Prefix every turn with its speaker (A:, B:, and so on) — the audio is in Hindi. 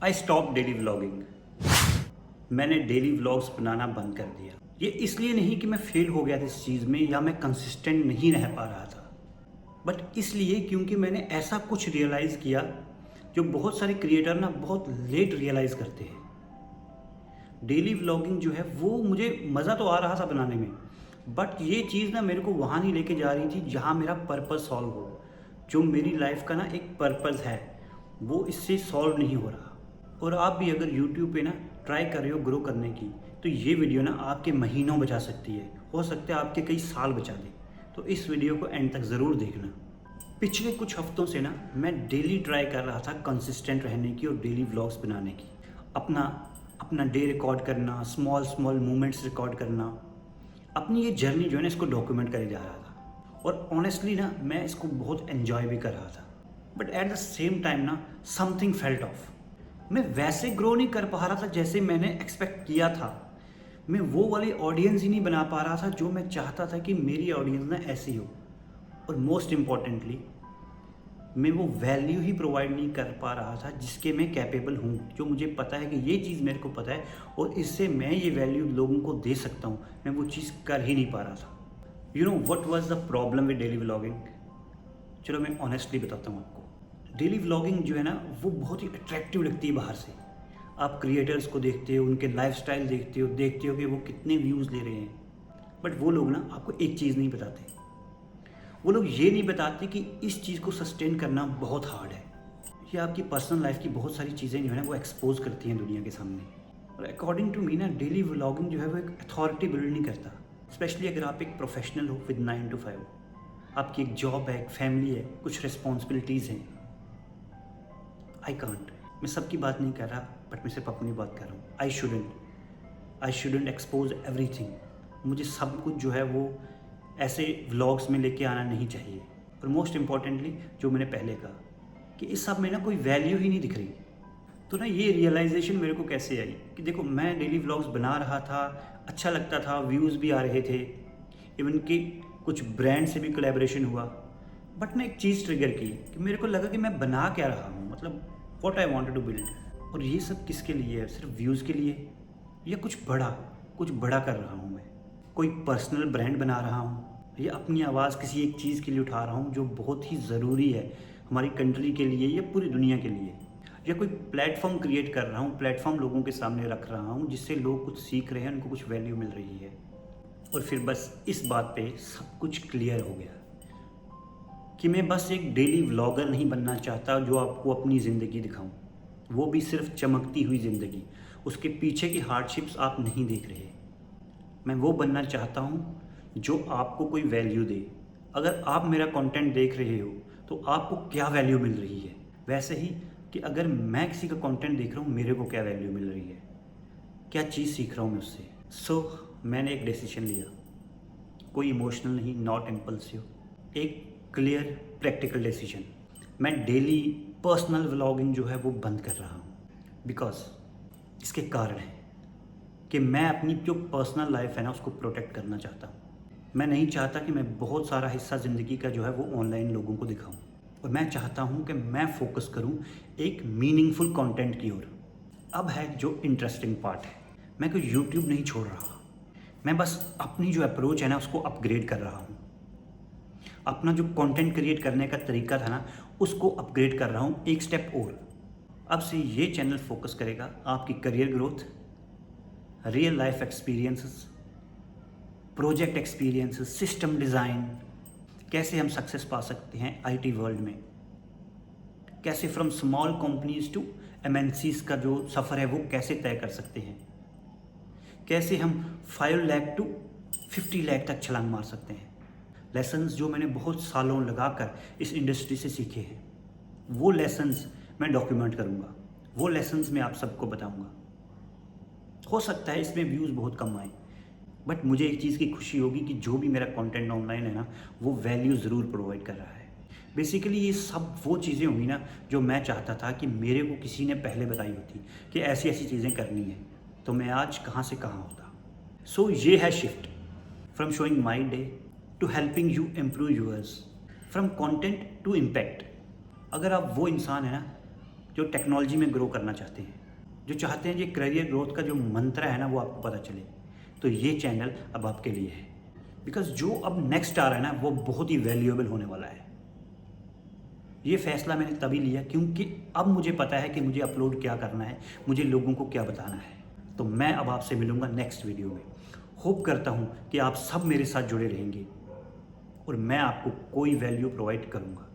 A: I stop daily vlogging. मैंने डेली व्लॉग्स बनाना बंद कर दिया। ये इसलिए नहीं कि मैं फेल हो गया था इस चीज़ में या मैं कंसिस्टेंट नहीं रह पा रहा था, बट इसलिए क्योंकि मैंने ऐसा कुछ रियलाइज़ किया जो बहुत सारे क्रिएटर ना बहुत लेट रियलाइज़ करते हैं। डेली व्लॉगिंग जो है वो मुझे मज़ा तो आ रहा था बनाने में, बट ये चीज़ ना मेरे को वहाँ नहीं लेके जा रही थी जहाँ मेरा पर्पज़ सॉल्व हो। जो मेरी लाइफ का ना एक पर्पज़ है वो इससे सॉल्व नहीं हो रहा। और आप भी अगर यूट्यूब पे ना ट्राई कर रहे हो ग्रो करने की, तो ये वीडियो ना आपके महीनों बचा सकती है, हो सकता है आपके कई साल बचा दे। तो इस वीडियो को एंड तक ज़रूर देखना। पिछले कुछ हफ्तों से ना मैं डेली ट्राई कर रहा था कंसिस्टेंट रहने की और डेली व्लॉग्स बनाने की। अपना अपना डे रिकॉर्ड करना, स्मॉल स्मॉल मोमेंट्स रिकॉर्ड करना, अपनी ये जर्नी जो है ना इसको डॉक्यूमेंट करे जा रहा था। और ऑनेस्टली ना मैं इसको बहुत एन्जॉय भी कर रहा था, but at the same time ना समथिंग फेल्ट ऑफ। मैं वैसे ग्रो नहीं कर पा रहा था जैसे मैंने एक्सपेक्ट किया था। मैं वो वाली ऑडियंस ही नहीं बना पा रहा था जो मैं चाहता था कि मेरी ऑडियंस ना ऐसी हो। और मोस्ट इम्पॉर्टेंटली मैं वो वैल्यू ही प्रोवाइड नहीं कर पा रहा था जिसके मैं कैपेबल हूँ, जो मुझे पता है कि ये चीज़ मेरे को पता है और इससे मैं ये वैल्यू लोगों को दे सकता हूँ। मैं वो चीज़ कर ही नहीं पा रहा था। You know what was the problem with daily vlogging? चलो मैं ऑनेस्टली बताता हूँ आपको। डेली व्लॉगिंग जो है ना वो बहुत ही अट्रैक्टिव लगती है बाहर से। आप क्रिएटर्स को देखते हो, उनके लाइफस्टाइल देखते हो कि वो कितने व्यूज़ ले रहे हैं, बट वो लोग ना आपको एक चीज़ नहीं बताते। वो लोग ये नहीं बताते कि इस चीज़ को सस्टेन करना बहुत हार्ड है। ये आपकी पर्सनल लाइफ की बहुत सारी चीज़ें जो है ना वो एक्सपोज करती हैं दुनिया के सामने। और अकॉर्डिंग टू मी ना डेली व्लॉगिंग जो है वो एक अथॉरिटी बिल्ड नहीं करता, स्पेशली अगर आप एक प्रोफेशनल हो विद 9 to 5। आपकी एक जॉब है, एक फैमिली है, कुछ रिस्पॉन्सिबिलिटीज़ हैं। आई कांट, मैं सबकी बात नहीं कर रहा, बट मैं सिर्फ अपनी बात कर रहा हूँ। I shouldn't expose everything. मुझे सब कुछ जो है वो ऐसे व्लॉग्स में लेके आना नहीं चाहिए। और मोस्ट इम्पॉर्टेंटली जो मैंने पहले कहा कि इस सब में ना कोई वैल्यू ही नहीं दिख रही। तो ना ये रियलाइजेशन मेरे को कैसे आई कि देखो मैं डेली व्लॉग्स बना रहा था, अच्छा लगता था, व्यूज़ भी आ रहे थे, इवन कि कुछ ब्रांड से भी कोलैबोरेशन हुआ। बट ना एक चीज़ ट्रिगर की कि मेरे को लगा कि मैं बना क्या रहा हूँ, मतलब what I wanted to build. और ये सब किसके लिए है? सिर्फ व्यूज़ के लिए? या कुछ बड़ा कर रहा हूँ मैं? कोई पर्सनल ब्रांड बना रहा हूँ या अपनी आवाज़ किसी एक चीज़ के लिए उठा रहा हूँ जो बहुत ही ज़रूरी है हमारी कंट्री के लिए या पूरी दुनिया के लिए? या कोई प्लेटफॉर्म क्रिएट कर रहा हूँ, प्लेटफॉर्म लोगों के सामने रख रहा हूँ जिससे लोग कुछ सीख रहे हैं, उनको कुछ वैल्यू मिल रही है? और फिर बस इस बात पे सब कुछ क्लियर हो गया कि मैं बस एक डेली व्लॉगर नहीं बनना चाहता जो आपको अपनी ज़िंदगी दिखाऊं, वो भी सिर्फ चमकती हुई ज़िंदगी। उसके पीछे की हार्डशिप्स आप नहीं देख रहे। मैं वो बनना चाहता हूँ जो आपको कोई वैल्यू दे। अगर आप मेरा कंटेंट देख रहे हो तो आपको क्या वैल्यू मिल रही है? वैसे ही कि अगर मैं किसी का कंटेंट देख रहा हूँ मेरे को क्या वैल्यू मिल रही है, क्या चीज़ सीख रहा हूँ मैं उससे। मैंने एक डिसीजन लिया, कोई इमोशनल नहीं, नॉट इम्पल्सिव, एक क्लियर प्रैक्टिकल डिसीजन। मैं डेली पर्सनल व्लॉगिंग जो है वो बंद कर रहा हूँ। बिकॉज इसके कारण है कि मैं अपनी जो पर्सनल लाइफ है ना उसको प्रोटेक्ट करना चाहता हूँ। मैं नहीं चाहता कि मैं बहुत सारा हिस्सा ज़िंदगी का जो है वो ऑनलाइन लोगों को दिखाऊं। और मैं चाहता हूँ कि मैं फोकस करूँ एक मीनिंगफुल कंटेंट की ओर। अब है जो इंटरेस्टिंग पार्ट है, मैं कोई यूट्यूब नहीं छोड़ रहा, मैं बस अपनी जो अप्रोच है ना उसको अपग्रेड कर रहा हूँ। अपना जो कंटेंट क्रिएट करने का तरीका था ना उसको अपग्रेड कर रहा हूँ एक स्टेप और। अब से ये चैनल फोकस करेगा आपकी career growth, real life experiences, project experiences, system design, कैसे हम सक्सेस पा सकते हैं आईटी वर्ल्ड में, कैसे from small companies to MNCs का जो सफ़र है वो कैसे तय कर सकते हैं, कैसे हम 5 लाख टू 50 लाख तक छलांग मार सकते हैं। लेसन्स जो मैंने बहुत सालों लगाकर इस इंडस्ट्री से सीखे हैं, वो लेसन्स मैं डॉक्यूमेंट करूँगा, वो लेसन्स मैं आप सबको बताऊँगा। हो सकता है इसमें व्यूज़ बहुत कम आए, बट मुझे एक चीज़ की खुशी होगी कि जो भी मेरा कंटेंट ऑनलाइन है ना वो वैल्यू ज़रूर प्रोवाइड कर रहा है। बेसिकली ये सब वो चीज़ें हुई ना जो मैं चाहता था कि मेरे को किसी ने पहले बताई होती कि ऐसी ऐसी चीज़ें करनी है, तो मैं आज कहाँ से कहाँ होता। ये है shift from showing my day to helping you improve yours, from content to impact. अगर आप वो इंसान है ना जो टेक्नोलॉजी में ग्रो करना चाहते हैं, जो चाहते हैं ये करियर ग्रोथ का जो मंत्र है ना वो आपको पता चले, तो ये चैनल अब आपके लिए है। बिकॉज जो अब नेक्स्ट आ रहा है ना वो बहुत ही वैल्यूएबल होने वाला है। ये फैसला मैंने तभी लिया क्योंकि अब मुझे पता है कि मुझे अपलोड क्या करना है, मुझे लोगों को क्या बताना है। तो मैं अब आपसे मिलूँगा नेक्स्ट वीडियो में। होप करता हूँ कि आप सब मेरे साथ जुड़े रहेंगे और मैं आपको कोई वैल्यू प्रोवाइड करूँगा।